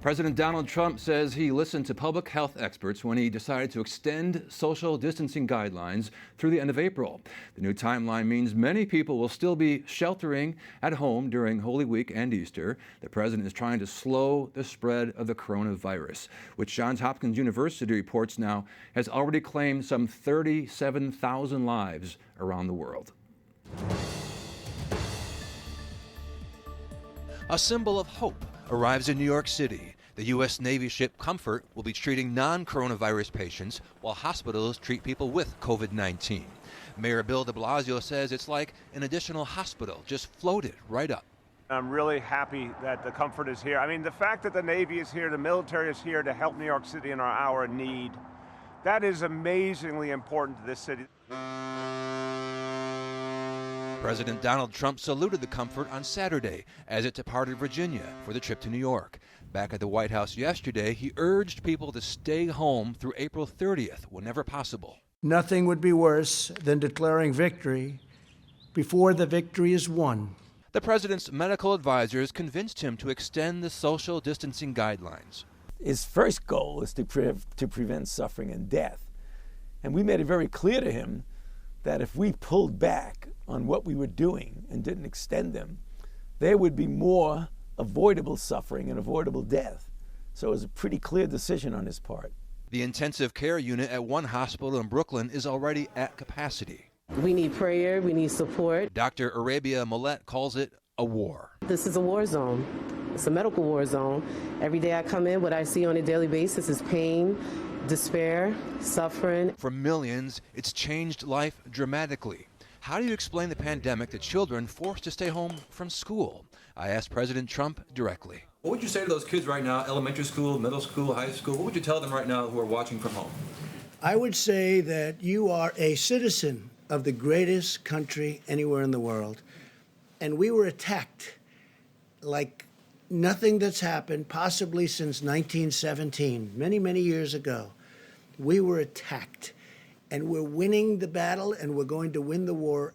President Donald Trump says he listened to public health experts when he decided to extend social distancing guidelines through the end of April. The new timeline means many people will still be sheltering at home during Holy Week and Easter. The president is trying to slow the spread of the coronavirus, which Johns Hopkins University reports now has already claimed some 37,000 lives around the world. A symbol of hope arrives in New York City. The U.S. Navy ship Comfort will be treating non-coronavirus patients while hospitals treat people with COVID-19. Mayor Bill de Blasio says it's like an additional hospital just floated right up. I'm really happy that the Comfort is here. I mean, the fact that the Navy is here, the military is here to help New York City in our hour of need, that is amazingly important to this city. President Donald Trump saluted the Comfort on Saturday as it departed Virginia for the trip to New York. Back at the White House yesterday, he urged people to stay home through April 30th whenever possible. Nothing would be worse than declaring victory before the victory is won. The president's medical advisors convinced him to extend the social distancing guidelines. His first goal is to prevent suffering and death. And we made it very clear to him that if we pulled back on what we were doing and didn't extend them, there would be more avoidable suffering and avoidable death. So it was a pretty clear decision on his part. The intensive care unit at one hospital in Brooklyn is already at capacity. We need prayer, we need support. Dr. Arabia Millette calls it a war. This is a war zone. It's a medical war zone. Every day I come in, what I see on a daily basis is pain, despair, suffering. For millions, it's changed life dramatically. How do you explain the pandemic to children forced to stay home from school? I asked President Trump directly. What would you say to those kids right now, elementary school, middle school, high school? What would you tell them right now who are watching from home? I would say that you are a citizen of the greatest country anywhere in the world. And we were attacked like nothing that's happened possibly since 1917, many, many years ago. We were attacked. And we're winning the battle, and we're going to win the war.